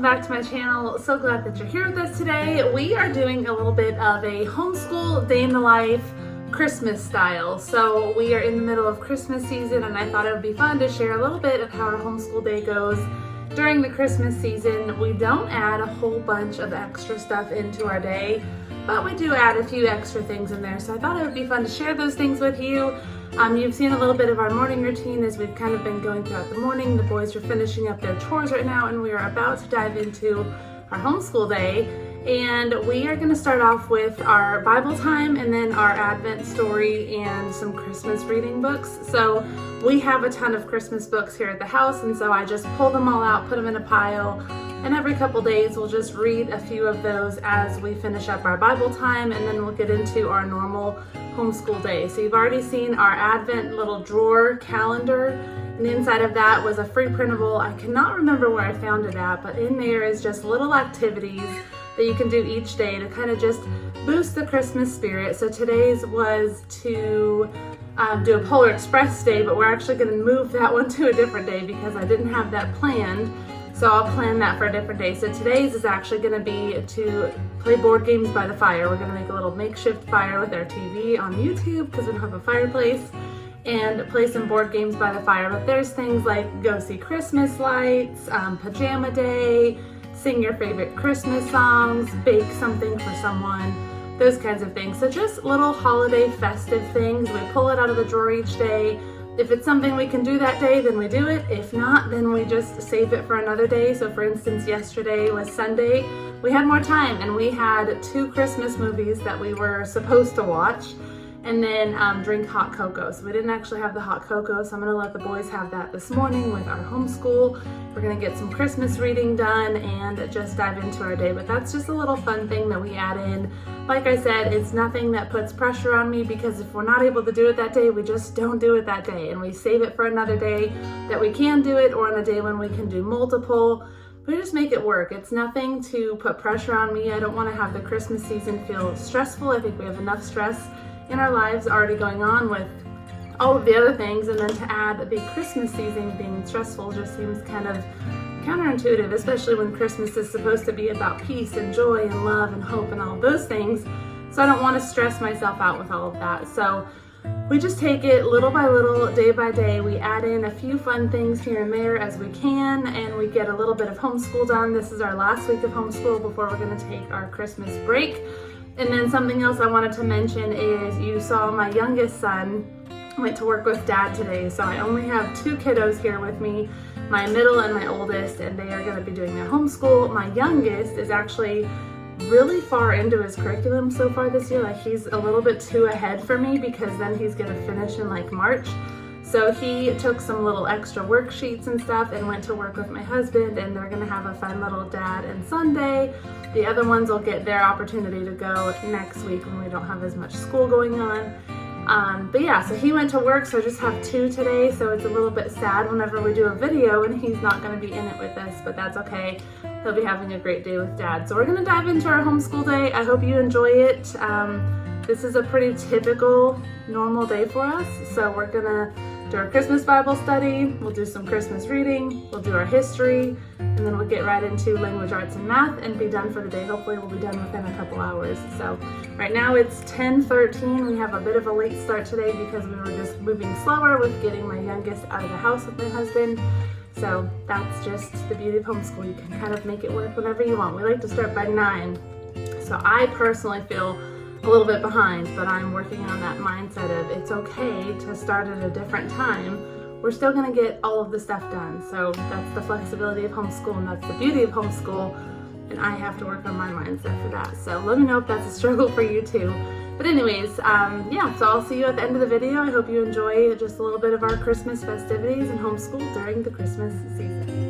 back to my channel. So glad that you're here with us today. We are doing a little bit of a homeschool day in the life Christmas style. So we are in the middle of Christmas season and I thought it would be fun to share a little bit of how our homeschool day goes during the Christmas season. We don't add a whole bunch of extra stuff into our day, but we do add a few extra things in there. So I thought it would be fun to share those things with you. You've seen a little bit of our morning routine as we've kind of been going throughout the morning. The boys are finishing up their chores right now and we are about to dive into our homeschool day. And we are going to start off with our Bible time and then our Advent story and some Christmas reading books. So we have a ton of Christmas books here at the house, and so I just pull them all out, put them in a pile, and every couple days we'll just read a few of those as we finish up our Bible time, and then we'll get into our normal homeschool day. So you've already seen our Advent little drawer calendar, and inside of that was a free printable. I cannot remember where I found it at, but in there is just little activities that you can do each day to kind of just boost the Christmas spirit. So today's was to do a Polar Express day, but we're actually going to move that one to a different day because I didn't have that planned. So I'll plan that for a different day. So today's is actually going to be to play board games by the fire. We're going to make a little makeshift fire with our TV on YouTube because we don't have a fireplace, and play some board games by the fire. But there's things like go see Christmas lights, pajama day, sing your favorite Christmas songs, bake something for someone, those kinds of things. So just little holiday festive things. We pull it out of the drawer each day. If it's something we can do that day, then we do it. If not, then we just save it for another day. So for instance, yesterday was Sunday. We had more time and we had 2 Christmas movies that we were supposed to watch, and then drink hot cocoa. So we didn't actually have the hot cocoa, so I'm gonna let the boys have that this morning with our homeschool. We're gonna get some Christmas reading done and just dive into our day. But that's just a little fun thing that we add in. Like I said, it's nothing that puts pressure on me, because if we're not able to do it that day, we just don't do it that day. And we save it for another day that we can do it, or on a day when we can do multiple. We just make it work. It's nothing to put pressure on me. I don't wanna have the Christmas season feel stressful. I think we have enough stress in our lives already going on with all of the other things, and then to add the Christmas season being stressful just seems kind of counterintuitive, especially when Christmas is supposed to be about peace and joy and love and hope and all of those things. So I don't want to stress myself out with all of that. So we just take it little by little, day by day. We add in a few fun things here and there as we can, and we get a little bit of homeschool done. This is our last week of homeschool before we're going to take our Christmas break. And then something else I wanted to mention is you saw my youngest son went to work with dad today. So I only have 2 kiddos here with me, my middle and my oldest, and they are going to be doing their homeschool. My youngest is actually really far into his curriculum so far this year. Like, he's a little bit too ahead for me because then he's going to finish in like March. So he took some little extra worksheets and stuff and went to work with my husband, and they're gonna have a fun little dad and son day. The other ones will get their opportunity to go next week when we don't have as much school going on. But yeah, so he went to work, so I just have 2 today, so it's a little bit sad whenever we do a video and he's not gonna be in it with us, but that's okay. He'll be having a great day with dad. So we're gonna dive into our homeschool day. I hope you enjoy it. This is a pretty typical, normal day for us. So we're gonna do our Christmas Bible study, we'll do some Christmas reading, we'll do our history, and then we'll get right into language arts and math and be done for the day. Hopefully we'll be done within a couple hours. So right now it's 10:13. We have a bit of a late start today because we were just moving slower with getting my youngest out of the house with my husband. So that's just the beauty of homeschool. You can kind of make it work whenever you want. We like to start by 9. So I personally feel a little bit behind, but I'm working on that mindset of it's okay to start at a different time. We're still gonna get all of the stuff done. So that's the flexibility of homeschool, and that's the beauty of homeschool, and I have to work on my mindset for that. So let me know if that's a struggle for you too. But anyways, yeah, so I'll see you at the end of the video. I hope you enjoy just a little bit of our Christmas festivities and homeschool during the Christmas season.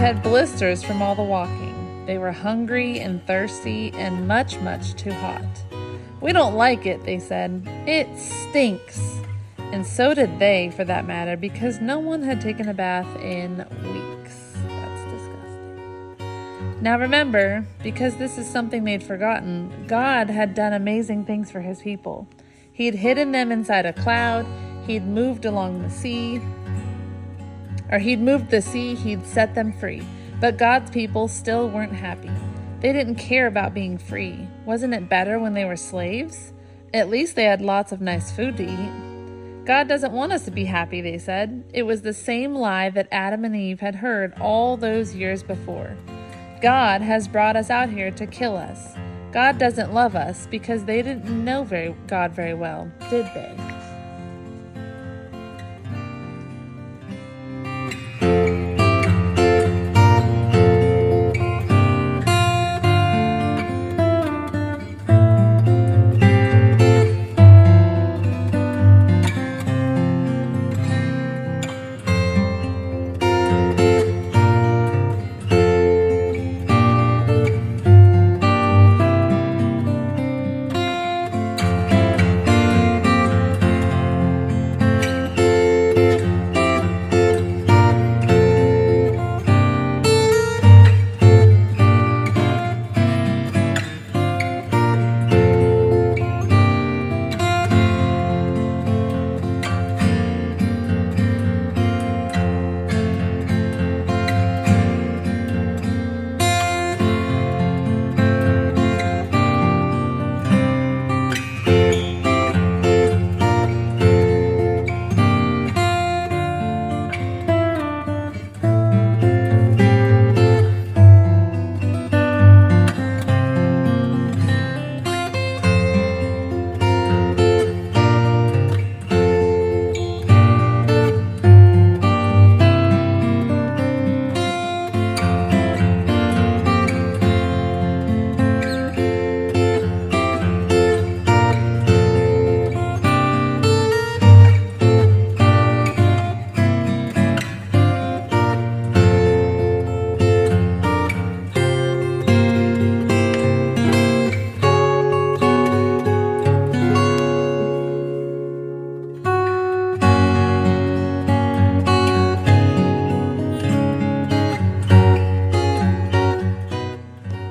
had blisters from all the walking. They were hungry and thirsty and much, much too hot. "We don't like it," they said. "It stinks." And so did they, for that matter, because no one had taken a bath in weeks. That's disgusting. Now remember, because this is something they'd forgotten, God had done amazing things for his people. He'd hidden them inside a cloud. He'd moved the sea, he'd set them free. But God's people still weren't happy. They didn't care about being free. Wasn't it better when they were slaves? At least they had lots of nice food to eat. God doesn't want us to be happy, they said. It was the same lie that Adam and Eve had heard all those years before. God has brought us out here to kill us. God doesn't love us because they didn't know God very well, did they?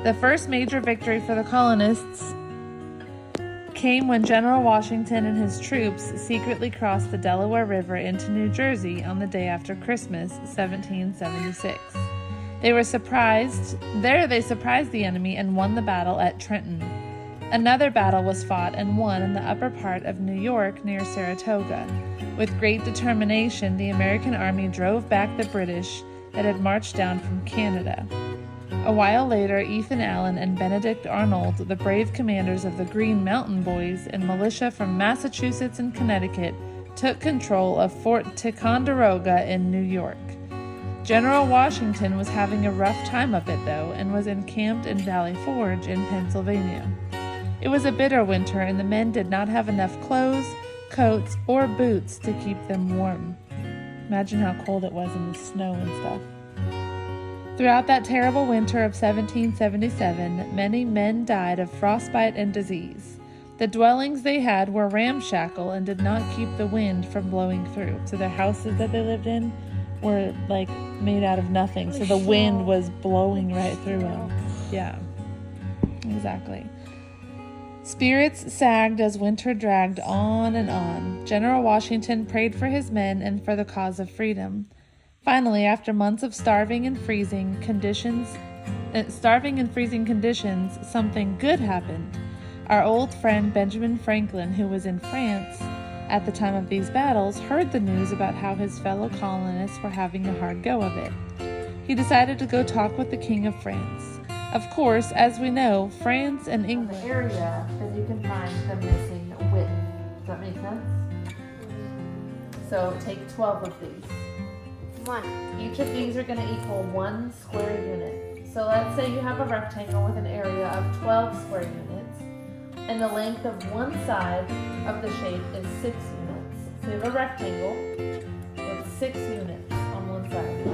The first major victory for the colonists came when General Washington and his troops secretly crossed the Delaware River into New Jersey on the day after Christmas, 1776. They surprised the enemy and won the battle at Trenton. Another battle was fought and won in the upper part of New York near Saratoga. With great determination, the American army drove back the British that had marched down from Canada. A while later, Ethan Allen and Benedict Arnold, the brave commanders of the Green Mountain Boys and militia from Massachusetts and Connecticut, took control of Fort Ticonderoga in New York. General Washington was having a rough time of it, though, and was encamped in Valley Forge in Pennsylvania. It was a bitter winter, and the men did not have enough clothes, coats, or boots to keep them warm. Imagine how cold it was in the snow and stuff. Throughout that terrible winter of 1777, many men died of frostbite and disease. The dwellings they had were ramshackle and did not keep the wind from blowing through. So the houses that they lived in were like made out of nothing. So the wind was blowing right through them. Yeah, exactly. Spirits sagged as winter dragged on and on. General Washington prayed for his men and for the cause of freedom. Finally, after months of starving and freezing conditions, something good happened. Our old friend Benjamin Franklin, who was in France at the time of these battles, heard the news about how his fellow colonists were having a hard go of it. He decided to go talk with the King of France. Of course, as we know, France and England the area that you can find the missing width. Does that make sense? So take 12 of these. Each of these are going to equal 1 square unit. So let's say you have a rectangle with an area of 12 square units, and the length of one side of the shape is 6 units. So you have a rectangle with 6 units on one side.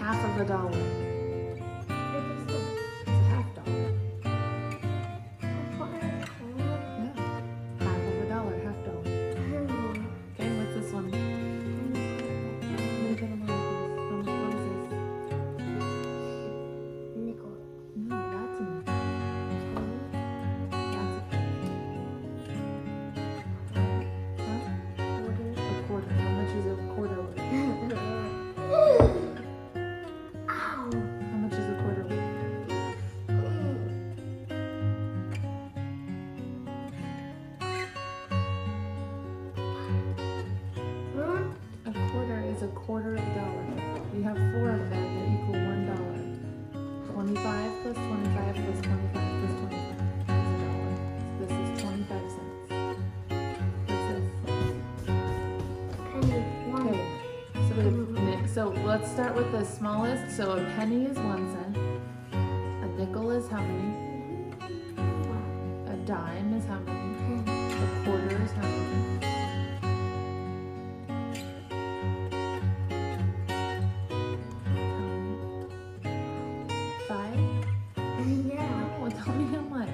half of a dollar. It's a half dollar. Yeah. Half of a dollar, half dollar. Okay, what's this one? Look at them all, please. What is this? Nickel. No, that's a nickel. That's a huh? A quarter. How much is a quarter worth? How much is a quarter worth? A quarter is a quarter of a dollar. We have 4 of them that equal $1. 25 plus 25 plus 25 plus 25 is a dollar. So this is 25 cents. What's this? Penny. One. Okay. So let's start with the smallest. So a penny is 1 cent. A nickel is how many? A dime is how many? A quarter is how many? Five? Yeah. Oh, tell me how much.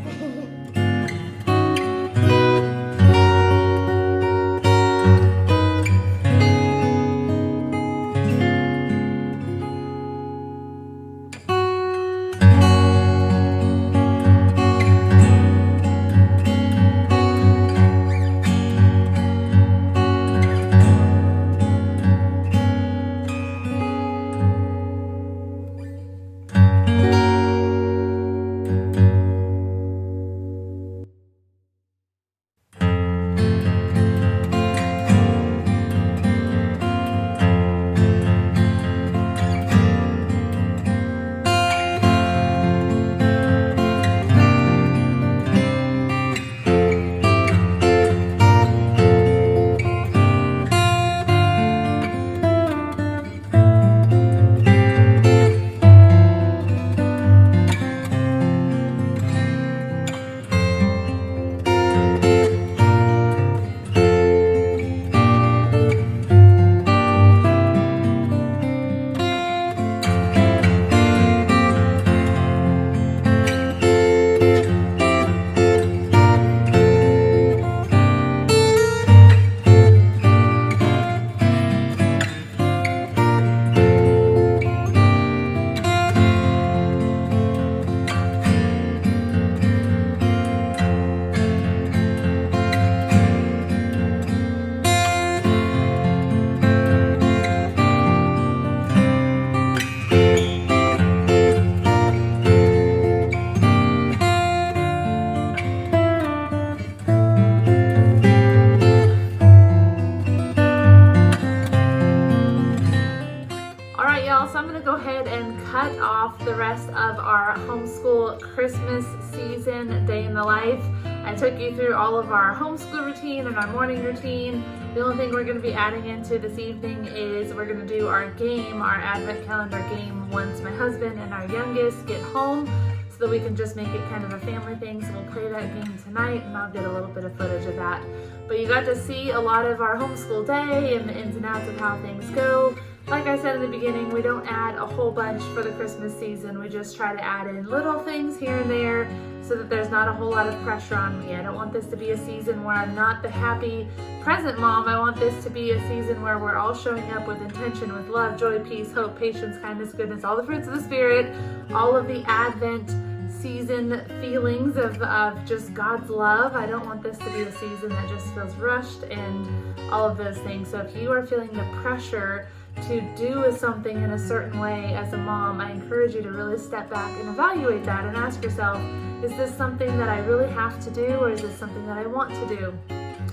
So I'm going to go ahead and cut off the rest of our homeschool Christmas season day in the life. I took you through all of our homeschool routine and our morning routine. The only thing we're going to be adding into this evening is we're going to do our game, our advent calendar game, once my husband and our youngest get home, so that we can just make it kind of a family thing. So we'll play that game tonight and I'll get a little bit of footage of that. But you got to see a lot of our homeschool day and the ins and outs of how things go. Like I said in the beginning, we don't add a whole bunch for the Christmas season. We just try to add in little things here and there so that there's not a whole lot of pressure on me. I don't want this to be a season where I'm not the happy present mom. I want this to be a season where we're all showing up with intention, with love, joy, peace, hope, patience, kindness, goodness, all the fruits of the Spirit, all of the Advent season feelings of just God's love. I don't want this to be a season that just feels rushed and all of those things. So if you are feeling the pressure to do something in a certain way as a mom, I encourage you to really step back and evaluate that and ask yourself, is this something that I really have to do, or is this something that I want to do?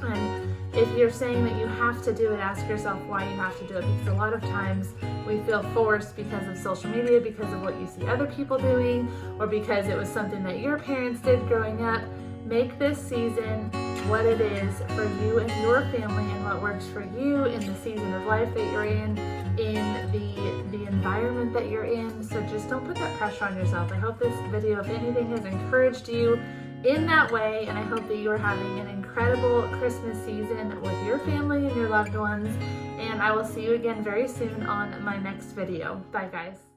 And if you're saying that you have to do it, ask yourself why you have to do it, because a lot of times we feel forced because of social media, because of what you see other people doing, or because it was something that your parents did growing up. Make this season what it is for you and your family, and what works for you in the season of life that you're in the environment that you're in. So just don't put that pressure on yourself. I hope this video, if anything, has encouraged you in that way, and I hope that you are having an incredible Christmas season with your family and your loved ones, and I will see you again very soon on my next video. Bye guys.